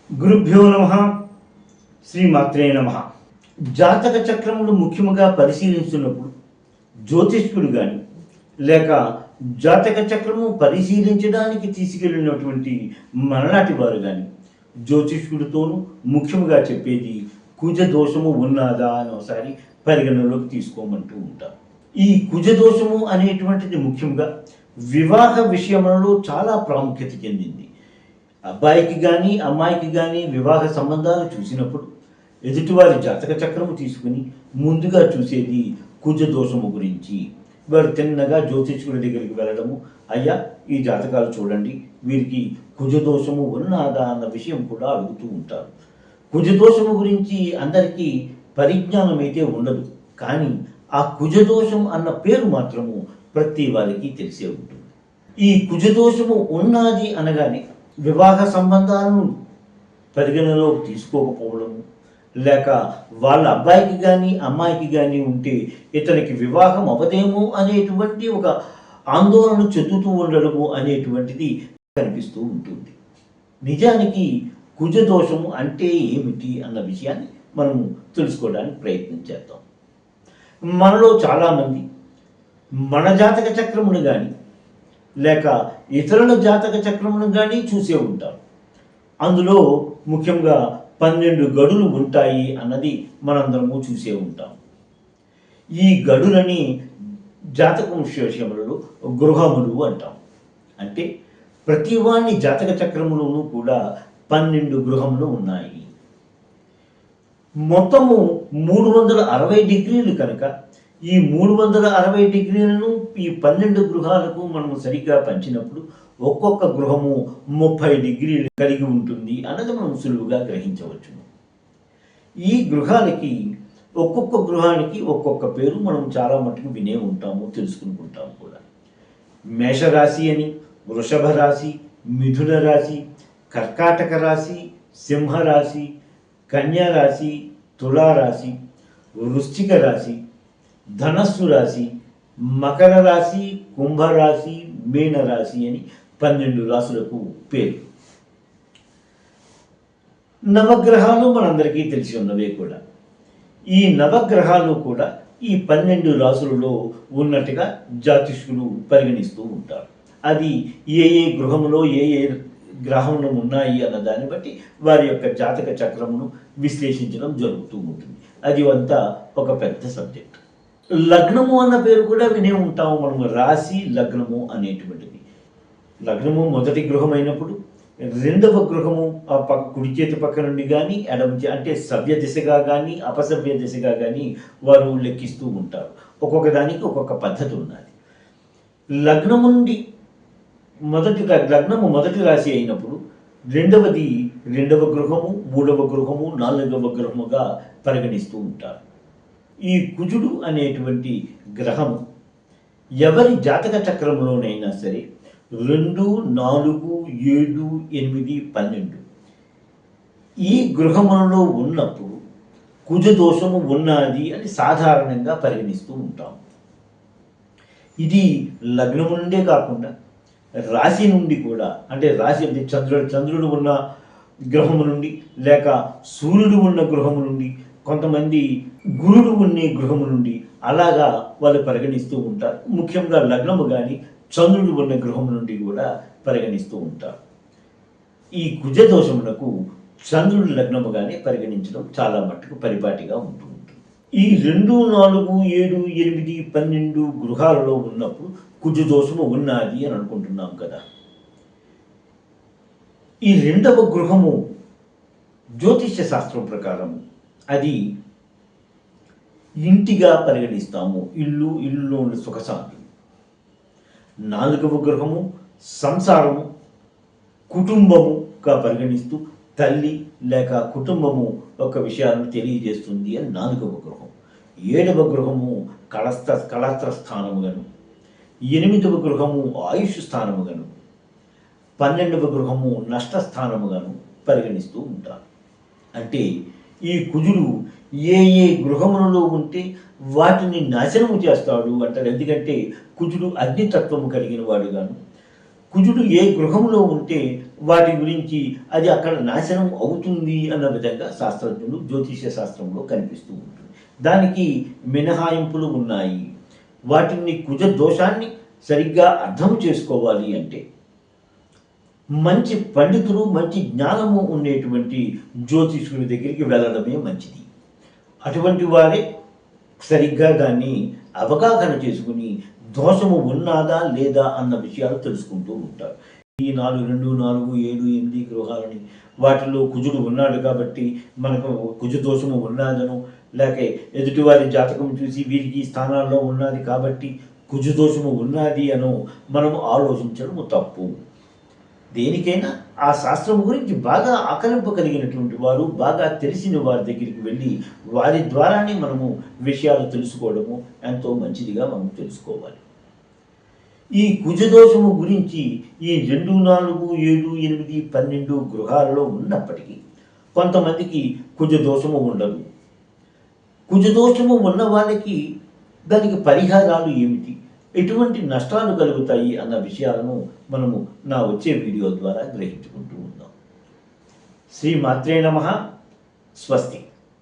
గురుభ్యో నమః. శ్రీమాత్రే నమః. జాతక చక్రములు ముఖ్యముగా పరిశీలించున్నప్పుడు జ్యోతిష్కుడు కానీ లేక జాతక చక్రము పరిశీలించడానికి తీసుకెళ్ళినటువంటి మలనాటి వారు కానీ జ్యోతిష్కుడితోనూ ముఖ్యముగా చెప్పేది కుజ దోషము ఉన్నదా అని ఒకసారి పరిగణలోకి తీసుకోమంటూ ఉంటారు. ఈ కుజ దోషము అనేటువంటిది ముఖ్యంగా వివాహ విషయంలో చాలా ప్రాముఖ్యత చెందింది. అబ్బాయికి కానీ అమ్మాయికి కానీ వివాహ సంబంధాలు చూసినప్పుడు ఎదుటివారి జాతక చక్రము తీసుకుని ముందుగా చూసేది కుజ దోషము గురించి. వారు తిన్నగా జ్యోతిష్కుడి దగ్గరికి వెళ్ళడము, అయ్యా ఈ జాతకాలు చూడండి, వీరికి కుజ దోషము ఉన్నదా అన్న విషయం కూడా అడుగుతూ ఉంటారు. కుజ దోషము గురించి అందరికీ పరిజ్ఞానం అయితే ఉండదు, కానీ ఆ కుజదోషం అన్న పేరు మాత్రము ప్రతి వారికి తెలిసే ఉంటుంది. ఈ కుజదోషము ఉన్నది అనగానే వివాహ సంబంధాలను పరిగణలోకి తీసుకోకపోవడము, లేక వాళ్ళ అబ్బాయికి కానీ అమ్మాయికి కానీ ఉంటే ఇతనికి వివాహం అవదేమో అనేటువంటి ఒక ఆందోళన చెందుతూ ఉండడము అనేటువంటిది కనిపిస్తూ ఉంటుంది. నిజానికి కుజదోషము అంటే ఏమిటి అన్న విషయాన్ని మనము తెలుసుకోవడానికి ప్రయత్నం చేద్దాం. మనలో చాలామంది మన జాతక చక్రమును కానీ లేక ఇతరుల జాతక చక్రమును కానీ చూసే ఉంటారు. అందులో ముఖ్యంగా 12 గడులు ఉంటాయి అన్నది మనందరము చూసే ఉంటాం. ఈ గడులని జాతకం విషయంలో గృహములు అంటాం. అంటే ప్రతి వాణ్ణి జాతక చక్రములోనూ కూడా 12 గృహములు ఉన్నాయి. మొత్తము 360 డిగ్రీలు కనుక ఈ 360 డిగ్రీలను ఈ 12 గృహాలకు మనం సరిగ్గా పంచినప్పుడు ఒక్కొక్క గృహము 30 డిగ్రీలు కలిగి ఉంటుంది అన్నది మనం సులువుగా గ్రహించవచ్చు. ఈ గృహాలకి ఒక్కొక్క గృహానికి ఒక్కొక్క పేరు మనం చాలా మటుకు వినే ఉంటాము, తెలుసుకుంటాము కూడా. మేషరాశి అని, వృషభ రాశి, మిథున రాశి, కర్కాటక రాశి, సింహరాశి, కన్యా రాశి, తులారాశి, వృశ్చిక రాశి, ధనస్సు రాశి, మకర రాశి, కుంభరాశి, మీనరాశి అని 12 రాశులకు పేరు. నవగ్రహాలు మనందరికీ తెలిసి ఉన్నవే కూడా. ఈ నవగ్రహాలు కూడా ఈ 12 రాశులలో ఉన్నట్టుగా జ్యోతిష్కులు పరిగణిస్తూ ఉంటారు. అది ఏ ఏ గృహములో ఏ ఏ గ్రహములు ఉన్నాయి అన్న దాన్ని బట్టి వారి యొక్క జాతక చక్రమును విశ్లేషించడం జరుగుతూ ఉంటుంది. అది అంతా ఒక పెద్ద సబ్జెక్ట్. లగ్నము అన్న పేరు కూడా వినే ఉంటాము మనము. రాశి లగ్నము అనేటువంటిది. లగ్నము మొదటి గృహం అయినప్పుడు రెండవ గృహము కుడి చేతి పక్క నుండి కానీ ఎడమ అంటే సవ్య దిశగా కానీ అపసవ్య దిశగా కానీ వారు లెక్కిస్తూ ఉంటారు. ఒక్కొక్క దానికి ఒక్కొక్క పద్ధతి ఉన్నది. లగ్నము నుండి లగ్నము మొదటి రాశి అయినప్పుడు రెండవది రెండవ గృహము, మూడవ గృహము, నాలుగవ గృహముగా పరిగణిస్తూ ఉంటారు. ఈ కుజుడు అనేటువంటి గ్రహము ఎవరి జాతక చక్రంలోనైనా సరే 2, 4, 7, 8, 12 ఈ గృహములలో ఉన్నప్పుడు కుజదోషము ఉన్నది అని సాధారణంగా పరిగణిస్తూ ఉంటాం. ఇది లగ్నము నుండే కాకుండా రాశి నుండి కూడా, అంటే రాశి అంటే చంద్రుడు ఉన్న గ్రహము నుండి లేక సూర్యుడు ఉన్న గృహము నుండి, కొంతమంది గురుడు ఉన్న గృహము నుండి అలాగా వాళ్ళు పరిగణిస్తూ ఉంటారు. ముఖ్యంగా లగ్నము కానీ చంద్రుడు ఉన్న గృహం నుండి కూడా పరిగణిస్తూ ఉంటారు. ఈ కుజదోషములకు చంద్రుడి లగ్నముగానే పరిగణించడం చాలా మట్టుకు పరిపాటిగా ఉంటూ ఉంటుంది. ఈ 2, 4, 7, 8, 12 గృహాలలో ఉన్నప్పుడు కుజదోషము ఉన్నది అని అనుకుంటున్నాం కదా. ఈ రెండవ గృహము జ్యోతిష్య శాస్త్రం ప్రకారం అది ఇంటిగా పరిగణిస్తాము. ఇల్లులో ఉండే సుఖశాంతి. 4వ గృహము సంసారము, కుటుంబముగా పరిగణిస్తూ తల్లి లేక కుటుంబము ఒక విషయాలను తెలియజేస్తుంది అని 4వ గృహం. 7వ గృహము కళస్త్ర స్థానముగాను, 8వ గృహము ఆయుష్ స్థానముగాను, 12వ గృహము నష్టస్థానముగాను పరిగణిస్తూ ఉంటారు. అంటే ఈ కుజుడు ఏ ఏ గృహములలో ఉంటే వాటిని నాశనము చేస్తాడు అంటారు. ఎందుకంటే కుజుడు అగ్నితత్వము కలిగిన వాడుగాను, కుజుడు ఏ గృహంలో ఉంటే వాటి గురించి అది అక్కడ నాశనం అవుతుంది అన్న విధంగా శాస్త్రజ్ఞులు జ్యోతిష్య శాస్త్రంలో కనిపిస్తూ ఉంటుంది. దానికి మినహాయింపులు ఉన్నాయి. వాటిని కుజ దోషాన్ని సరిగ్గా అర్థం చేసుకోవాలి అంటే మంచి పండితులు, మంచి జ్ఞానము ఉండేటువంటి జ్యోతిష్కుడి దగ్గరికి వెళ్ళడమే మంచిది. అటువంటి వారే సరిగ్గా దాన్ని అవగాహన చేసుకుని దోషము ఉన్నదా లేదా అన్న విషయాలు తెలుసుకుంటూ ఉంటారు. ఈ 4, 2, 4, 7, 8 గృహాలని వాటిలో కుజుడు ఉన్నాడు కాబట్టి మనకు కుజ దోషము ఉన్నదను, లేక ఎదుటివారి జాతకం చూసి వీరికి స్థానాల్లో ఉన్నది కాబట్టి కుజ దోషము ఉన్నది అను మనము ఆలోచించడము తప్పు. దేనికైనా ఆ శాస్త్రం గురించి బాగా ఆకలింపగలిగినటువంటి వారు, బాగా తెలిసిన వారి దగ్గరికి వెళ్ళి వారి ద్వారానే మనము విషయాలు తెలుసుకోవడము ఎంతో మంచిదిగా మనం తెలుసుకోవాలి. ఈ కుజదోషము గురించి ఈ 2, 4, 7, 8, 12 గృహాలలో ఉన్నప్పటికీ కొంతమందికి కుజదోషము ఉండదు. కుజదోషము ఉన్న వాళ్ళకి దానికి పరిహారాలు ఏమిటి, ఎటువంటి నష్టాలు కలుగుతాయి అన్న విషయాలను మనము నా వచ్చే వీడియో ద్వారా గ్రహించుకుంటూ ఉన్నాం. శ్రీ మాత్రే నమః. స్వస్తి.